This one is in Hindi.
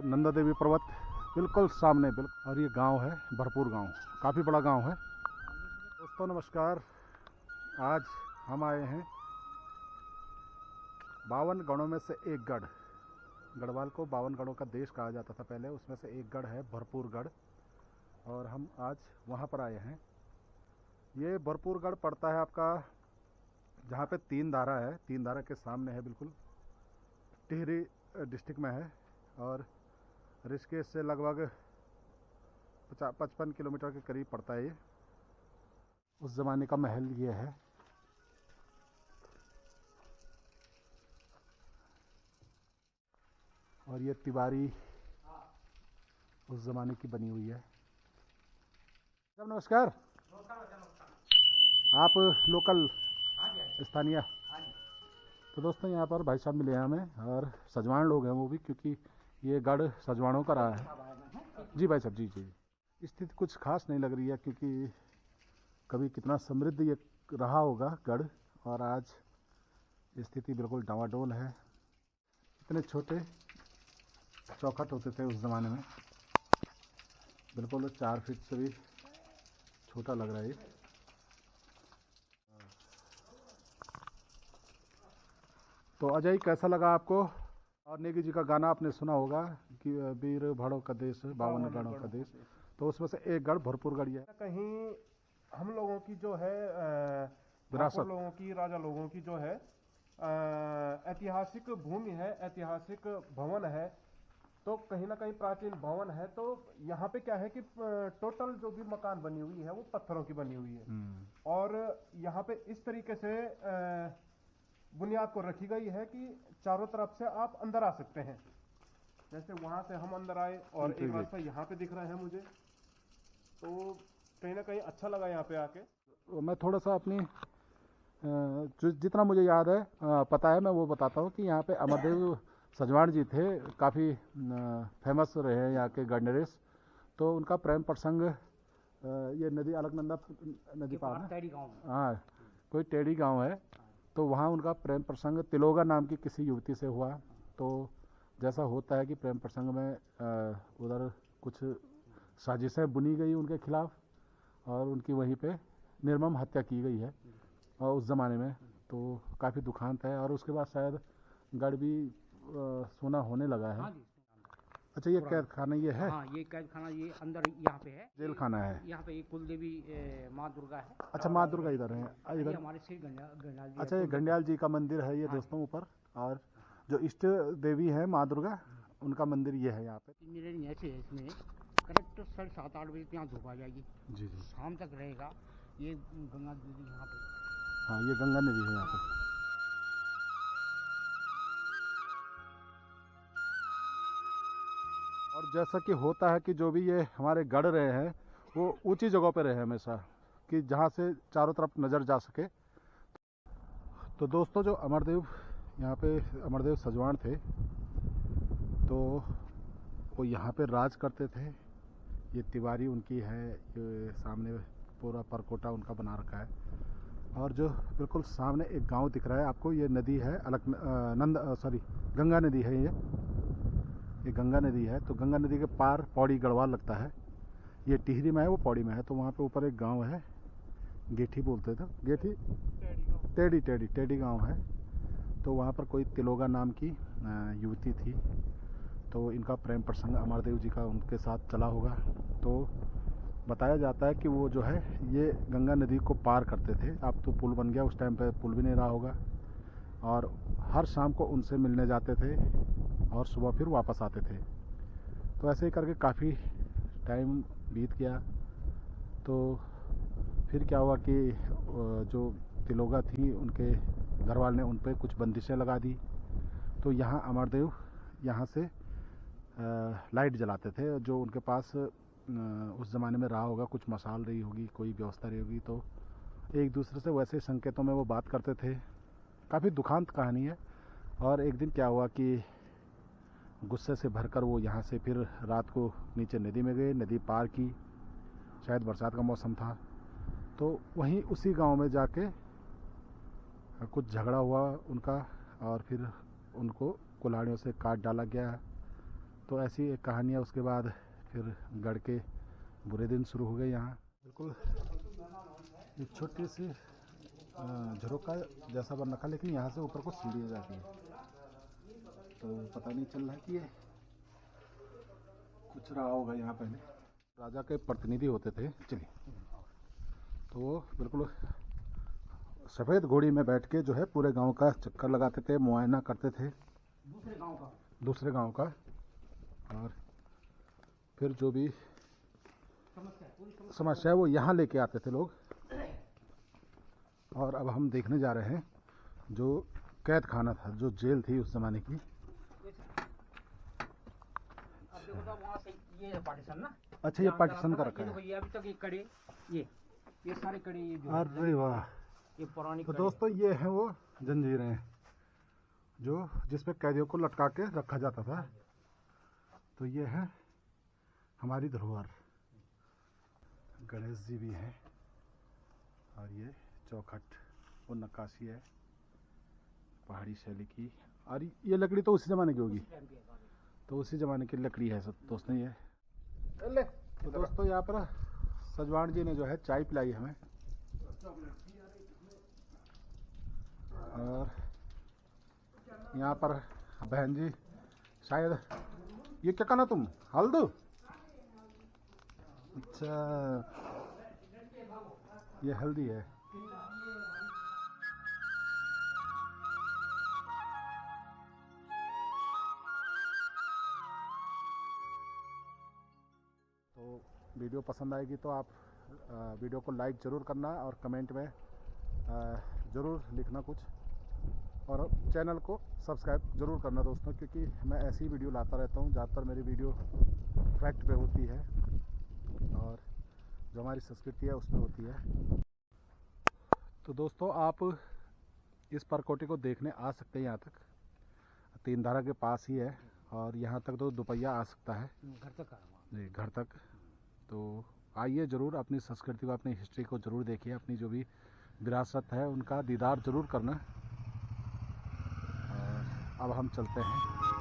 नंदा देवी पर्वत बिल्कुल सामने बिल्कुल। और ये गांव है भरपूर गांव, काफ़ी बड़ा गांव है। दोस्तों नमस्कार, आज हम आए हैं 52 गढ़ों में से एक गढ़। गढ़वाल को 52 गढ़ों का देश कहा जाता था पहले, उसमें से एक गढ़ है भरपूर गढ़, और हम आज वहाँ पर आए हैं। ये भरपूर गढ़ पड़ता है आपका जहाँ पे तीन धारा है, तीन धारा के सामने है, बिल्कुल टिहरी डिस्ट्रिक्ट में है। और ऋषिकेश से लगभग 55 किलोमीटर के करीब पड़ता है ये। उस ज़माने का महल ये है। और ये तिवारी उस ज़माने की बनी हुई है। नमस्कार। आप लोकल स्थानीय? तो दोस्तों यहाँ पर भाई साहब मिले हैं हमें, और सजवान लोग हैं वो भी, क्योंकि ये गढ़ सजवानों का रहा है। जी भाई साहब, जी जी। स्थिति कुछ खास नहीं लग रही है, क्योंकि कभी कितना समृद्ध ये रहा होगा गढ़, और आज स्थिति बिल्कुल डावाडोल है। इतने छोटे चौखट होते थे उस ज़माने में, बिल्कुल 4 फीट से भी छोटा लग रहा है ये। तो अजय, कैसा लगा आपको? और नेगी जी का गाना आपने सुना होगा कि वीर भड़ों का देश, 52 गढ़ों का देश। तो उसमें से एक गढ़ भरपूर गढ़ है। कहीं हम लोगों की जो है विरासत, लोगों की, राजा लोगों की जो है ऐतिहासिक भूमि है, ऐतिहासिक भवन है। तो कहीं ना कहीं प्राचीन भवन है। तो यहाँ पे क्या है कि टोटल जो भी मकान बनी हुई है वो पत्थरों की बनी हुई है। और यहाँ पे इस तरीके से बुनियाद को रखी गई है कि चारों तरफ से आप अंदर आ सकते हैं। जैसे वहां से हम अंदर आए, और एक रास्ता यहाँ पे दिख रहा है मुझे। तो कहीं ना कहीं अच्छा लगा यहाँ पे आके। मैं थोड़ा सा अपनी जितना मुझे याद है, पता है, मैं वो बताता हूँ कि यहाँ पे अमरदेव सजवान जी थे, काफ़ी फेमस रहे हैं यहाँ के गढ़ नरेश। तो उनका प्रेम प्रसंग ये नदी अलकनंदा नदी पार है, हाँ, कोई टेढ़ी गांव है। तो वहाँ उनका प्रेम प्रसंग तिलोगा नाम की किसी युवती से हुआ। तो जैसा होता है कि प्रेम प्रसंग में उधर कुछ साजिशें बुनी गई उनके खिलाफ, और उनकी वहीं पे निर्मम हत्या की गई है और उस ज़माने में। तो काफ़ी दुखांत है। और उसके बाद शायद गढ़ भी सोना होने लगा है। अच्छा, ये कैद खाना ये है? हाँ, ये कैद खाना ये अंदर यहाँ पे है, जेल खाना है। यहाँ पे कुल देवी माँ दुर्गा है। अच्छा, माँ दुर्गा इधर है, इधर हमारे श्री गंडियाल जी। अच्छा, ये गंडियाल जी का मंदिर है ये दोस्तों ऊपर। और जो इष्ट देवी है माँ दुर्गा, उनका मंदिर ये है यहाँ पे। ऐसे है, इसमें करेक्ट 7-8 बजे यहाँ धूप आ जाएगी। जी जी, शाम तक रहेगा। ये गंगा नदी यहाँ पे, हाँ, ये गंगा नदी है यहाँ पे। और जैसा कि होता है कि जो भी ये हमारे गढ़ रहे हैं वो ऊंची जगहों पे रहे हमेशा, कि जहाँ से चारों तरफ नज़र जा सके। तो दोस्तों, जो अमरदेव यहाँ पे अमरदेव सजवान थे, तो वो यहाँ पे राज करते थे। ये तिवारी उनकी है, ये सामने पूरा परकोटा उनका बना रखा है। और जो बिल्कुल सामने एक गांव दिख रहा है आपको, ये नदी है गंगा नदी है ये गंगा नदी है। तो गंगा नदी के पार पौड़ी गढ़वाल लगता है। ये टिहरी में है, वो पौड़ी में है। तो वहाँ पे ऊपर एक गांव है, गेठी बोलते थे, गेठी टेढ़ी गांव है। तो वहाँ पर कोई तिलोगा नाम की युवती थी। तो इनका प्रेम प्रसंग अमरदेव जी का उनके साथ चला होगा। तो बताया जाता है कि वो जो है ये गंगा नदी को पार करते थे। अब तो पुल बन गया, उस टाइम पे पुल भी नहीं रहा होगा। और हर शाम को उनसे मिलने जाते थे और सुबह फिर वापस आते थे। तो ऐसे ही करके काफ़ी टाइम बीत गया। तो फिर क्या हुआ कि जो तिलोगा थी, उनके घर वाले ने उन पर कुछ बंदिशें लगा दी। तो यहाँ अमरदेव यहाँ से लाइट जलाते थे, जो उनके पास उस ज़माने में रहा होगा, कुछ मसाल रही होगी, कोई व्यवस्था रही होगी। तो एक दूसरे से वैसे संकेतों में वो बात करते थे। काफ़ी दुखांत कहानी है। और एक दिन क्या हुआ कि गुस्से से भरकर वो यहाँ से फिर रात को नीचे नदी में गए, नदी पार की, शायद बरसात का मौसम था। तो वहीं उसी गांव में जाके कुछ झगड़ा हुआ उनका, और फिर उनको कुल्हाड़ियों से काट डाला गया। तो ऐसी एक कहानी है। उसके बाद फिर गढ़ के बुरे दिन शुरू हो गए यहाँ। बिल्कुल एक छोटी सी झरोका जैसा बन रखा, लेकिन यहाँ से ऊपर को सीढ़ी जाती है, तो पता नहीं चल रहा कि ये कुछ रहा होगा यहाँ पहले। राजा के प्रतिनिधि होते थे, चलिए, तो वो बिल्कुल सफ़ेद घोड़ी में बैठ के जो है पूरे गांव का चक्कर लगाते थे, मुआयना करते थे दूसरे गांव का, और फिर जो भी समस्या है वो यहाँ लेके आते थे लोग। और अब हम देखने जा रहे हैं जो कैद खाना था, जो जेल थी उस जमाने की। ये पार्टीशन ना, अच्छा, ये पार्टीशन का रखा है। ये अभी तक ये कड़े, ये सारे कड़े, ये जो अरे वाह, ये पुरानी तो दोस्तों ये है वो जंजीरें जो जिसपे कैदियों को लटका के रखा जाता था। तो ये है हमारी धरोहर। गणेश जी भी हैं, और ये चौखट वो नक्काशी है पहाड़ी शैली की, और ये लकड़ी तो उसी ज़माने की होगी, तो उसी ज़माने की लकड़ी है सब दोस्तों ये। तो दोस्तों यहाँ पर सजवान जी ने जो है चाय पिलाई हमें, और यहाँ पर बहन जी शायद ये क्या कहना तुम, हल्दी? अच्छा, ये हल्दी है। तो वीडियो पसंद आएगी तो आप वीडियो को लाइक ज़रूर करना, और कमेंट में ज़रूर लिखना कुछ, और चैनल को सब्सक्राइब ज़रूर करना दोस्तों, क्योंकि मैं ऐसी वीडियो लाता रहता हूँ। ज़्यादातर मेरी वीडियो फैक्ट पे होती है, और जो हमारी संस्कृति है उसमें होती है। तो दोस्तों आप इस परकोटे को देखने आ सकते हैं, यहाँ तक तीन धारा के पास ही है, और यहाँ तक तो दोपहिया आ सकता है, घर तक जी घर तक। तो आइए ज़रूर, अपनी संस्कृति को, अपनी हिस्ट्री को ज़रूर देखिए, अपनी जो भी विरासत है उनका दीदार ज़रूर करना। और अब हम चलते हैं।